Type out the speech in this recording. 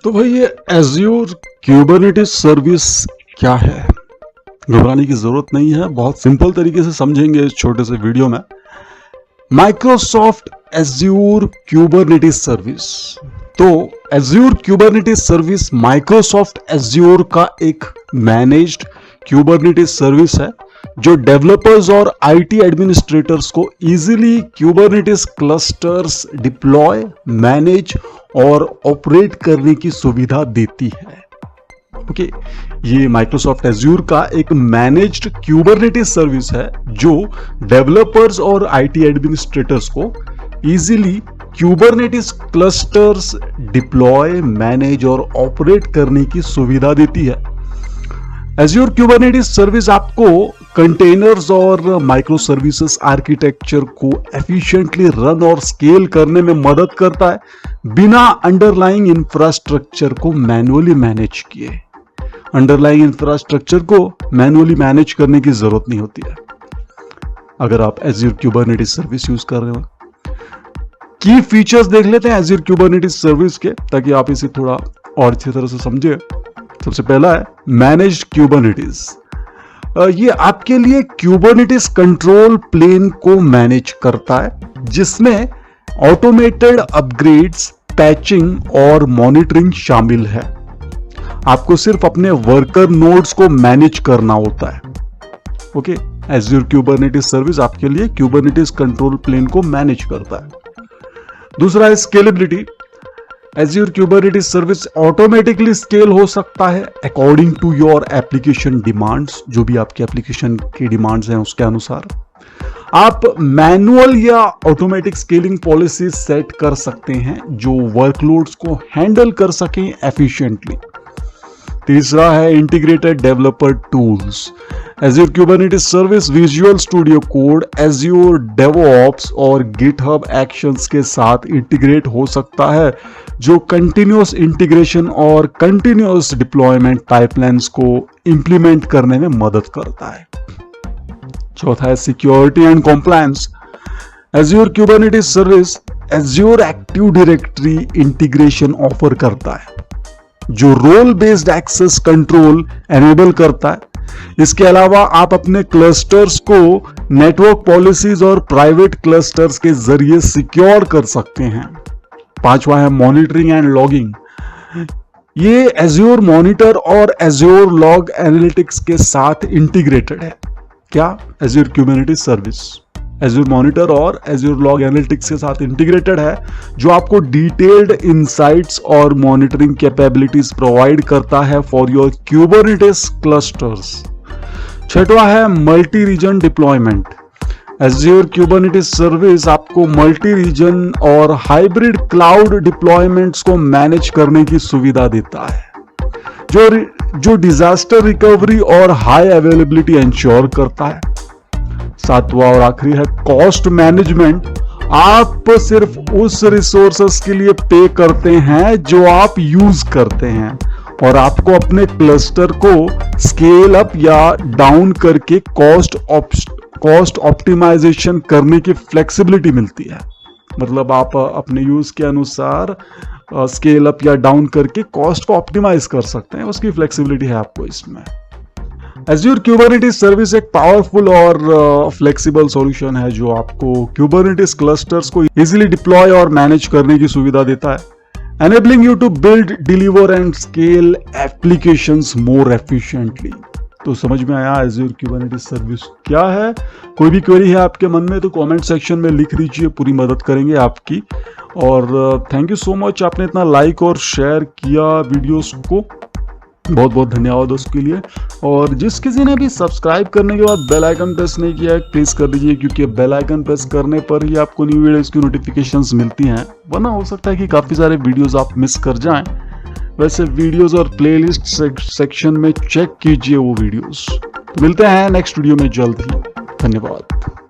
तो भाई ये एज्योर क्यूबरनेटिस सर्विस क्या है? घबराने की जरूरत नहीं है, बहुत सिंपल तरीके से समझेंगे इस छोटे से वीडियो में। Microsoft Azure Kubernetes service. तो Azure Kubernetes service Microsoft Azure का एक मैनेज्ड क्यूबरनेटिस सर्विस है जो डेवलपर्स और आईटी एडमिनिस्ट्रेटर्स को easily Kubernetes clusters deploy, manage और ऑपरेट करने की सुविधा देती है। ओके, ये माइक्रोसॉफ्ट एज्योर का एक मैनेज्ड क्यूबरनेटिस सर्विस है जो डेवलपर्स और आईटी एडमिनिस्ट्रेटर्स को easily Kubernetes clusters deploy, manage और ऑपरेट करने की सुविधा देती है। एज्योर क्यूबरनेटिस सर्विस आपको कंटेनर्स और माइक्रो सर्विसेज आर्किटेक्चर को एफिशिएंटली रन और स्केल करने में मदद करता है बिना अंडरलाइंग इंफ्रास्ट्रक्चर को मैन्युअली मैनेज किए। अंडरलाइंग इंफ्रास्ट्रक्चर को मैन्युअली मैनेज करने की जरूरत नहीं होती है अगर आप एज्योर क्यूबरनेटिस सर्विस यूज कर रहे हो। की फीचर्स देख लेते हैं एज्योर क्यूबरनेटिस सर्विस के, ताकि आप इसे थोड़ा और अच्छी तरह से समझे। सबसे पहला है मैनेज्ड क्यूबरनेटिस। ये आपके लिए क्यूबरनेटिस कंट्रोल प्लेन को मैनेज करता है जिसमें ऑटोमेटेड अपग्रेड्स, पैचिंग और मॉनिटरिंग शामिल है। आपको सिर्फ अपने वर्कर नोड्स को मैनेज करना होता है। ओके, एज्योर क्यूबरनेटिस सर्विस आपके लिए क्यूबरनेटिस कंट्रोल प्लेन को मैनेज करता है। दूसरा है scalability. Azure Kubernetes service automatically scale हो सकता है according to your application demands. जो भी आपके एप्लीकेशन की डिमांड्स हैं उसके अनुसार आप मैनुअल या ऑटोमेटिक स्केलिंग पॉलिसी सेट कर सकते हैं जो वर्कलोड्स को हैंडल कर सकें एफिशिएंटली। तीसरा है integrated developer tools. Azure Kubernetes service Visual Studio Code, Azure DevOps और गिटहब एक्शंस के साथ इंटीग्रेट हो सकता है जो कंटिन्यूअस इंटीग्रेशन और कंटिन्यूअस डिप्लॉयमेंट पाइपलाइंस को इंप्लीमेंट करने में मदद करता है। चौथा है security and compliance. Azure Kubernetes service Azure Active Directory integration offer करता है जो role based access control enable करता है। इसके अलावा आप अपने क्लस्टर्स को नेटवर्क पॉलिसीज और प्राइवेट क्लस्टर्स के जरिए सिक्योर कर सकते हैं। पांचवा है मॉनिटरिंग एंड लॉगिंग। ये एज्योर मॉनिटर और एज्योर लॉग एनालिटिक्स के साथ इंटीग्रेटेड है। क्या? Azure Kubernetes service azure monitor और एज्योर लॉग एनालिटिक्स के साथ इंटीग्रेटेड है जो आपको डिटेल्ड इनसाइट्स और मॉनिटरिंग कैपेबिलिटीज प्रोवाइड करता है फॉर योर क्यूबरनेटिस क्लस्टर्स। छठवां है multi reason deployment. Azure Kubernetes service आपको मल्टी रीजन और हाइब्रिड क्लाउड डिप्लॉयमेंट्स को मैनेज करने की सुविधा देता है जो डिजास्टर रिकवरी और हाई अवेलेबिलिटी इंश्योर करता है। सातवां और आखिरी है कॉस्ट मैनेजमेंट। आप सिर्फ उस रिसोर्सेस के लिए पे करते हैं जो आप यूज करते हैं और आपको अपने क्लस्टर को स्केल अप या डाउन करके कॉस्ट ऑप्टिमाइजेशन करने की फ्लेक्सिबिलिटी मिलती है। मतलब आप अपने यूज के अनुसार स्केल अप या डाउन करके कॉस्ट को ऑप्टिमाइज कर सकते हैं, उसकी फ्लेक्सिबिलिटी है आपको इसमें। एज्योर क्यूबरनेटिस सर्विस एक पावरफुल और फ्लेक्सिबल सॉल्यूशन है जो आपको क्यूबरनेटिस क्लस्टर्स को इजीली डिप्लॉय और मैनेज करने की सुविधा देता है, enabling you to build, deliver and scale applications more efficiently. तो समझ में आया एज्योर क्यूबरनेटिस सर्विस क्या है? कोई भी क्वेरी है आपके मन में तो कमेंट सेक्शन में लिख दीजिए, पूरी मदद करेंगे आपकी। और थैंक यू सो मच, आपने इतना लाइक और शेयर किया वीडियोस को, बहुत बहुत धन्यवाद उसके लिए। और जिस किसी ने भी सब्सक्राइब करने के बाद बेल आइकन प्रेस नहीं किया है प्लीज कर दीजिए, क्योंकि बेल आइकन प्रेस करने पर ही आपको न्यू वीडियोस की नोटिफिकेशंस मिलती हैं, वरना हो सकता है कि काफी सारे वीडियोस आप मिस कर जाएं। वैसे वीडियोस और प्लेलिस्ट सेक्शन में चेक कीजिए वो वीडियोस। तो मिलते हैं नेक्स्ट वीडियो में जल्द ही। धन्यवाद।